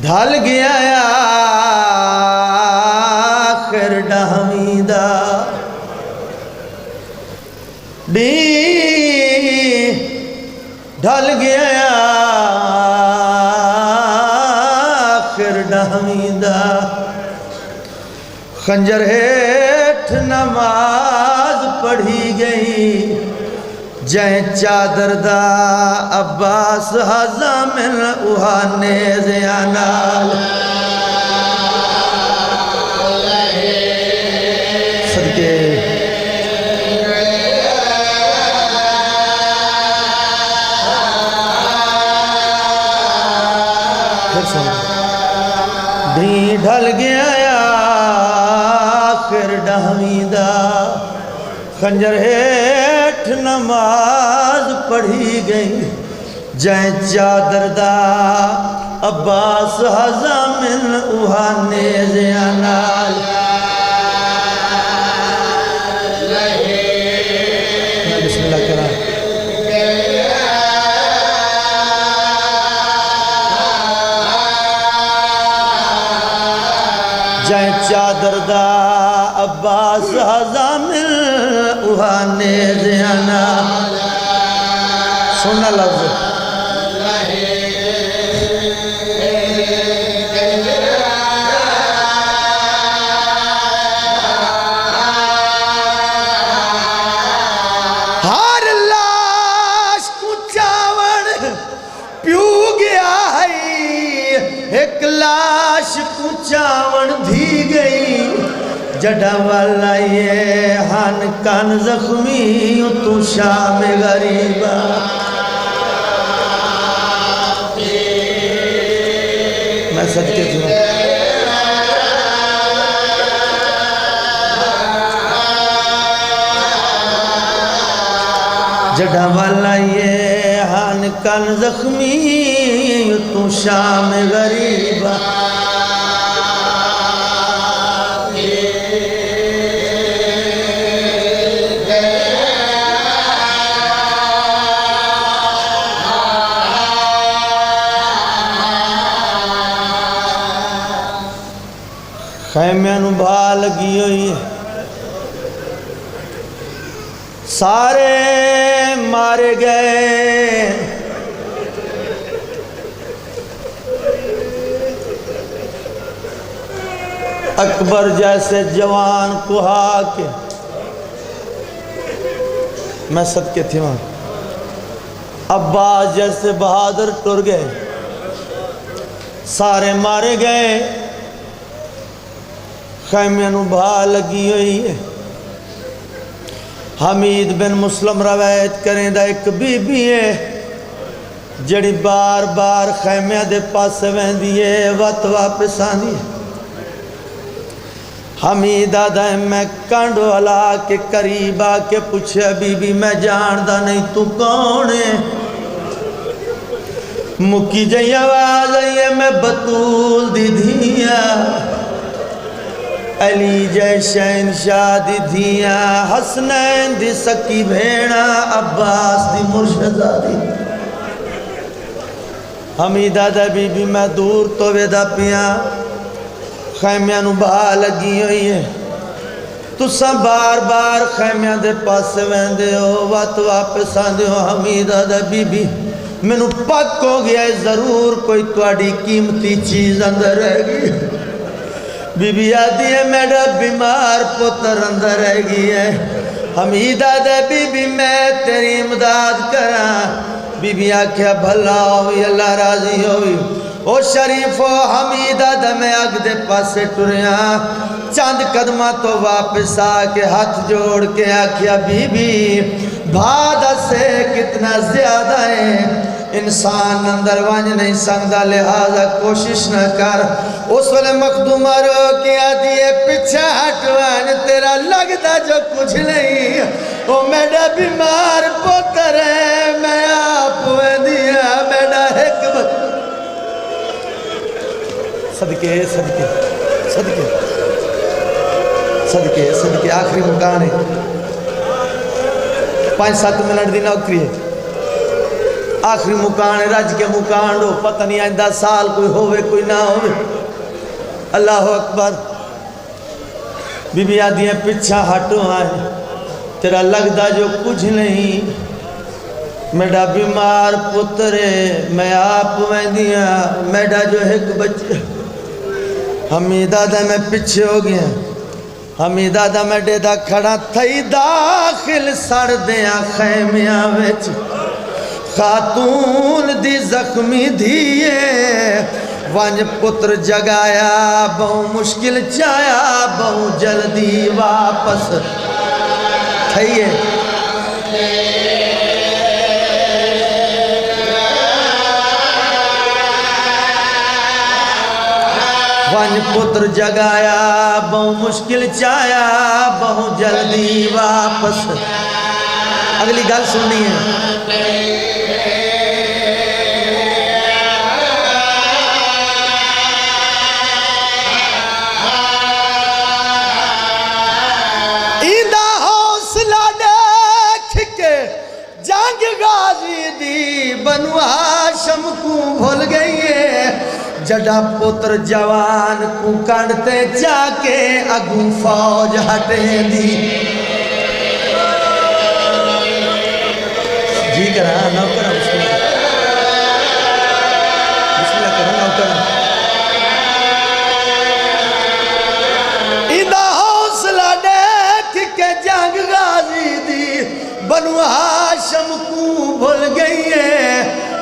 ढल गया आखिर डहमीदा डी ढल गया आखिर डहमीदा खंजर हेठ नमाज पढ़ी गई जै चादर दा अब्बास हज़ामिन उहाने ज़यानाल सदके ढी ढल गया आखिर डहमीदा खंजर हेठ नमाज पढ़ी गई जै चादर दा अब्बास हज़ामिन उहाने ज़यानाल बिस्मिल्लाह करा जै चादर दा अब्बास हज़ामिन उहाने ज़यानाल सुनना लफ्ज़ हर लाश को चावड़ प्यू गया है एक लाश को चावड़ धी गई जड़ा वाला ये हन कन जख्मी तू शाम गरीबा मैं सदके थी जड़ा वाला ये हन कन जख्मी तू शाम गरीबा खैम्या नू भा लगी हुई सारे मारे गए अकबर जैसे जवान कुहा के मैं सदके थी वहां अब्बास जैसे बहादुर टुर गए सारे मारे गए खैम्या नू भा लगी हुई है हमीद बिन मुस्लिम रवायत करें दा एक बीबी है जड़ी बार बार खैम्या दे पास वहदी है वत वापस आंदी हमीद आदा मैं कंड वाला के करीब आके पूछा बीबी मैं जानदा नहीं तू कौन है मुकी जई आवाज आई है मैं बतूल दी धिया अली जैशन शादी धिया हसनैन दी सकी भेड़ा अब्बास दी मुर्शदादी हमीदा दा बीबी मैं दूर तो वेदा पिया खैम्या नू भा लगी हुई है तुसा बार बार खैम्या दे पास वेंदे हो वत वापस आंदे हो हमीदा दा बीबी मैनू पक हो गया जरूर कोई तुहाडी कीमती चीज अंदर रह गई बीबी आदि है मेरा बीमार पुत्र अंदर रह गई है हमीदा दे बीबी मैं तेरी इमदाद करा बीबी आख्या भला होवी अल्लाह राजी होवी ओ शरीफो हमीदा दे मैं अग दे पासे टुरिया चंद कदमा तो वापस आके हाथ जोड़ के आख्या बीबी भा दसे कितना ज्यादा है इंसान अंदर वंज नहीं सकता लिहाजा कोशिश न कर उस वे मखदूमा रो के आदि पीछे हटवान तेरा लगता जो कुछ नहीं वो मेरा बीमार पुत्र है मैं आप दिया मेरा एक सदके सदके सदके सदके सदके आखिरी मुकान है 5-7 मिनट की नौकरी है आखिरी मुकान रज के मुकान लो, पता नहीं आइंदा साल कोई होवे कोई ना होवे। अल्लाह अकबर। बीबी आदि पिछा हटो आए, तेरा लगता जो कुछ नहीं, मेरा बीमार पुत्र है, मैं आप वैदिया, मेरा जो एक बच्चा हमीदा दा मैं पीछे हो गया, हमीदा दा मेरे दा खड़ा थई दाखिल सड़ दिया खैमिया विच, खातून दी जख्मी धीए वंज पुत्र जगाया, बहु मुश्किल चाया, बहु जल्दी वापस थईए। वंज पुत्र जगाया, बहु मुश्किल चाया, बहु जल्दी वापस। अगली गल सुननी है। इंदा हौसला देख के जंग गाजी दी बनु हाशम को भूल गई है, जड़ा पुत्र जवान को कड़ते जाके अगू फौज हटे दी। जी करा नौकर बिस्मिल्लाह करो नौकर। इंदा हौसला देख के जंग गाजी दी बनु हाशम को भूल गई है,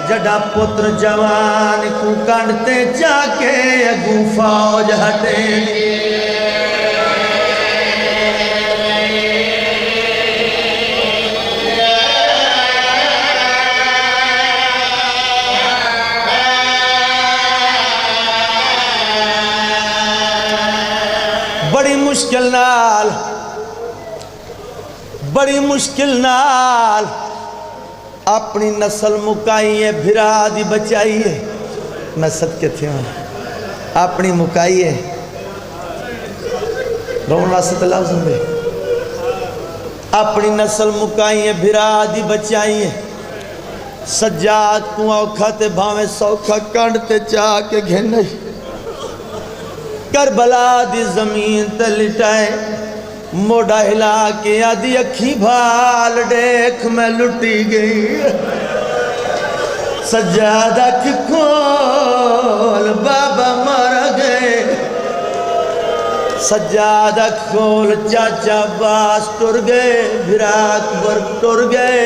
जड़ा पुत्र जवान को कड़ते जाके अगू फौज हटे। बड़ी मुश्किल नाल अपनी नस्ल मुकाई है, भिरा दी बचाई है। मैं सदके थे अपनी मुकाई है, रोन वास्ते लफ्ज़ होंगे, अपनी नस्ल मुकाई है, भिरा दी बचाई है। सज्जाद को औखा ते भावे सौखा कंडते चाह के घेन, करबला दी जमीन ते लिटाए, मोड़ा हिला के आदि अखी भाल देख मैं लुटी गई। सज्जाद अख खोल बाबा मर गए, सज्जाद अख खोल चाचा अब्बास टुर गए, भिरा अकबर टुर गए,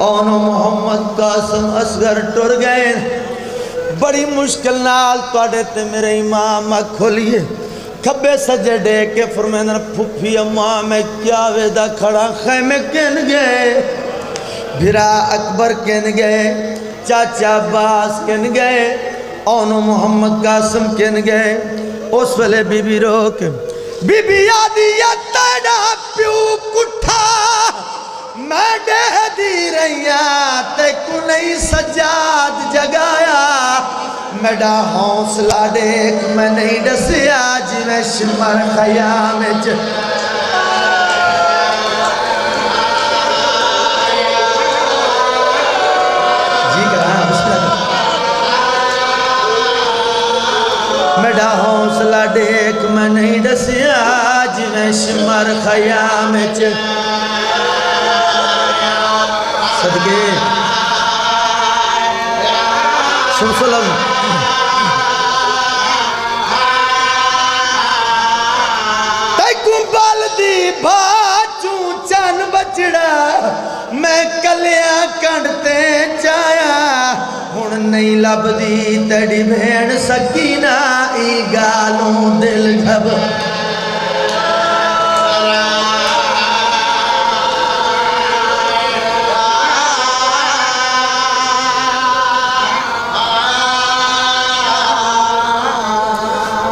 ओनो मोहम्मद कासिम असगर टुर गए। बड़ी मुश्किल नाल तुहाडे ते मेरे इमाम अख खोलिए, खब्बे सजे डे के फरमाना फुफी अम्मा मैं क्या वेदा खड़ा खैमे किन गए, भिरा अकबर किन गए, चाचा अब्बास किन गए, ओनो मोहम्मद कासिम किन गए। उस वेले बीबी रोक बीबी आदि तेरा प्यू कुठा मैं डेह दी रहिया ते को नहीं सज्जाद जगाया, मेरा हौसला देख मैं नहीं दसिया जिवें शिमर खयाम च। जी करा मेरा हौसला देख मैं नहीं दसिया जिवें शिमर खयाम च। सदके सुन सुन बाचू चन बचड़ा मैं कलिया कड़ते चाया, हुण नहीं लभदी तड़ी भेण सकीना ई गालों दिल घब।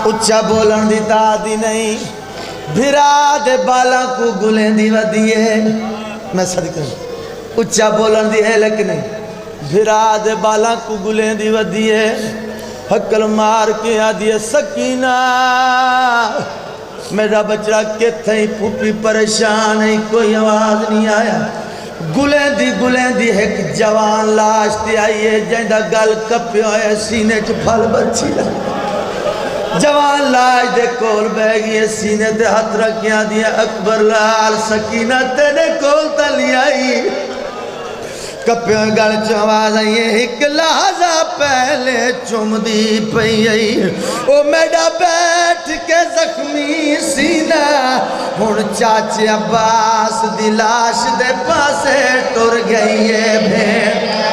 उच्चा बोलन दी तादी नहीं, भिरा दे बाला को गुलें दी वदी है। मैं सदका उच्चा बोलन दी है लेकिन नहीं, भिरा दे बाला को गुलें दी वदी है। हकल मार के आदि सकीना मेरा बचड़ा किथे फूफी परेशान है, कोई आवाज नहीं आया। गुलें दी एक जवान लाश ते आई है जिंदा गल कप्पिया है सीने च फल बची जवान लाश दे कोल बह गई सीने ते हथ रखिया दिया अकबर लाल सकीना तेरे कोल तली आई कप्पियों गल च आवाज आई एक लहजा पहले चुमदी पई आई ओ मेरा बैठ के जख्मी सीना हुण चाचे अब्बास दी लाश दे पासे टुर गई है भेड़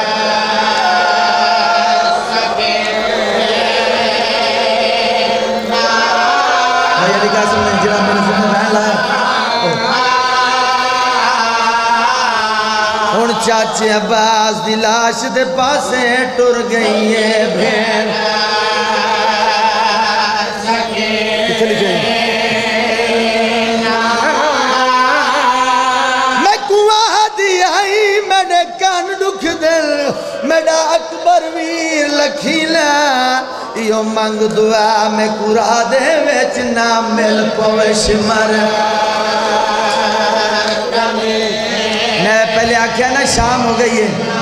चाचे अब्बास दी लाश दे पासे टुर गई है भेड़ मैं कुआं दी आई मेरे कान दुख दिल मेरा अकबर वीर लखीला यो मंग दुआ मैं कुरा दे विच ना मिल पवे सिमर मैं पहले आख्या ना शाम हो गई है